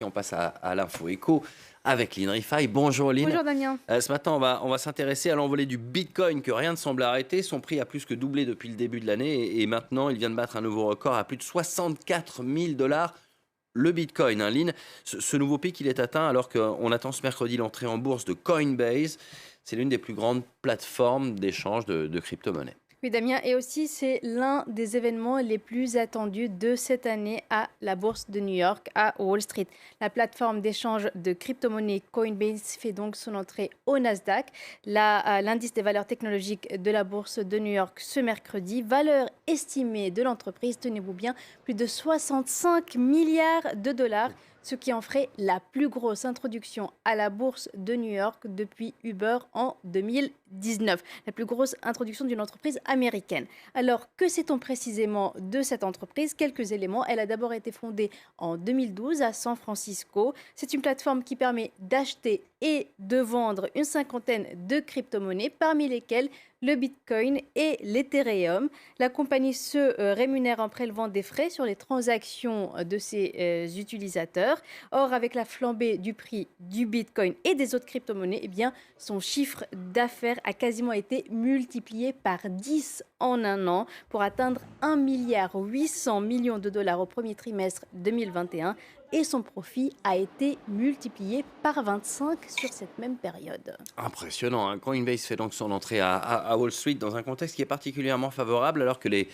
On passe à l'info éco avec Lynn Rifaille. Bonjour Lynn. Bonjour Damien. Ce matin, on va s'intéresser à l'envolée du Bitcoin que rien ne semble arrêter. Son prix a plus que doublé depuis le début de l'année et maintenant il vient de battre un nouveau record à plus de 64 000 dollars. Le Bitcoin, hein, Lynn, ce nouveau pic, il est atteint alors qu'on attend ce mercredi l'entrée en bourse de Coinbase. C'est l'une des plus grandes plateformes d'échange de crypto-monnaies. Oui Damien, et aussi c'est l'un des événements les plus attendus de cette année à la bourse de New York, à Wall Street. La plateforme d'échange de crypto-monnaies Coinbase fait donc son entrée au Nasdaq, l'indice des valeurs technologiques de la bourse de New York ce mercredi. Valeur estimée de l'entreprise, tenez-vous bien, plus de 65 milliards de dollars. Ce qui en ferait la plus grosse introduction à la bourse de New York depuis Uber en 2019. La plus grosse introduction d'une entreprise américaine. Alors, que sait-on précisément de cette entreprise? Quelques éléments. Elle a d'abord été fondée en 2012 à San Francisco. C'est une plateforme qui permet d'acheter et de vendre une cinquantaine de crypto-monnaies, parmi lesquelles le Bitcoin et l'Ethereum. La compagnie se rémunère en prélevant des frais sur les transactions de ses utilisateurs. Or, avec la flambée du prix du Bitcoin et des autres crypto-monnaies, eh bien, son chiffre d'affaires a quasiment été multiplié par 10 en un an pour atteindre 1,8 milliard de dollars au premier trimestre 2021 et son profit a été multiplié par 25 sur cette même période. Impressionnant, hein. Coinbase fait donc son entrée à Wall Street dans un contexte qui est particulièrement favorable alors que les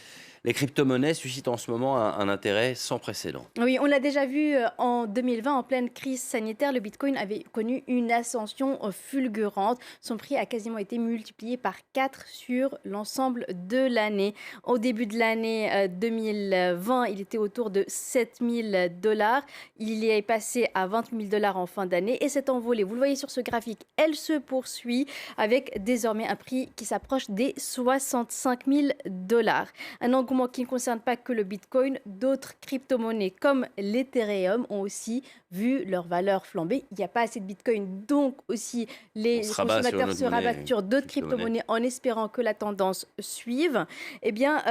crypto-monnaies suscitent en ce moment un intérêt sans précédent. Oui, on l'a déjà vu en 2020, en pleine crise sanitaire, le Bitcoin avait connu une ascension fulgurante. Son prix a quasiment été multiplié par 4 sur l'ensemble de l'année. Au début de l'année 2020, il était autour de 7 000 dollars. Il est passé à 28 000 dollars en fin d'année. Et cette envolée, vous le voyez sur ce graphique, elle se poursuit avec désormais un prix qui s'approche des 65 000 dollars. Un engouement qui ne concerne pas que le Bitcoin, d'autres crypto-monnaies comme l'Ethereum ont aussi vu leur valeur flamber. Il n'y a pas assez de Bitcoin, donc aussi les consommateurs se rabattent sur d'autres crypto-monnaies en espérant que la tendance suive. Eh bien,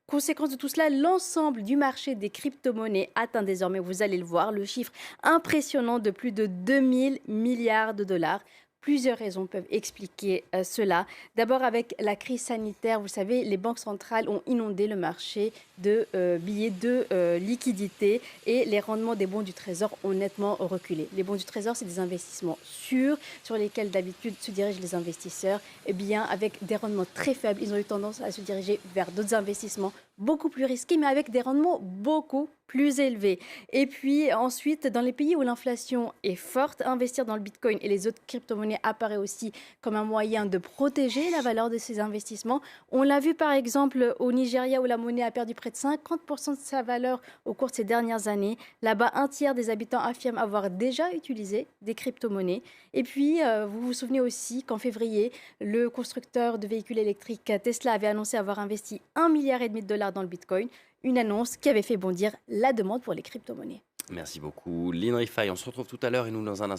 conséquence de tout cela, l'ensemble du marché des crypto-monnaies atteint désormais, vous allez le voir, le chiffre impressionnant de plus de 2000 milliards de dollars. Plusieurs raisons peuvent expliquer cela. D'abord, avec la crise sanitaire, vous savez, les banques centrales ont inondé le marché de billets de liquidité et les rendements des bons du Trésor ont nettement reculé. Les bons du Trésor, c'est des investissements sûrs sur lesquels d'habitude se dirigent les investisseurs. Eh bien, avec des rendements très faibles, ils ont eu tendance à se diriger vers d'autres investissements beaucoup plus risqués, mais avec des rendements beaucoup plus élevés. Et puis ensuite, dans les pays où l'inflation est forte, investir dans le Bitcoin et les autres crypto-monnaies apparaît aussi comme un moyen de protéger la valeur de ces investissements. On l'a vu par exemple au Nigeria où la monnaie a perdu près de 50% de sa valeur au cours de ces dernières années. Là-bas, un tiers des habitants affirment avoir déjà utilisé des crypto-monnaies. Et puis, vous vous souvenez aussi qu'en février, le constructeur de véhicules électriques Tesla avait annoncé avoir investi 1,5 milliard de dollars dans le Bitcoin, une annonce qui avait fait bondir la demande pour les crypto-monnaies. Merci beaucoup, Lynn Rifaille. On se retrouve tout à l'heure et nous dans un instant.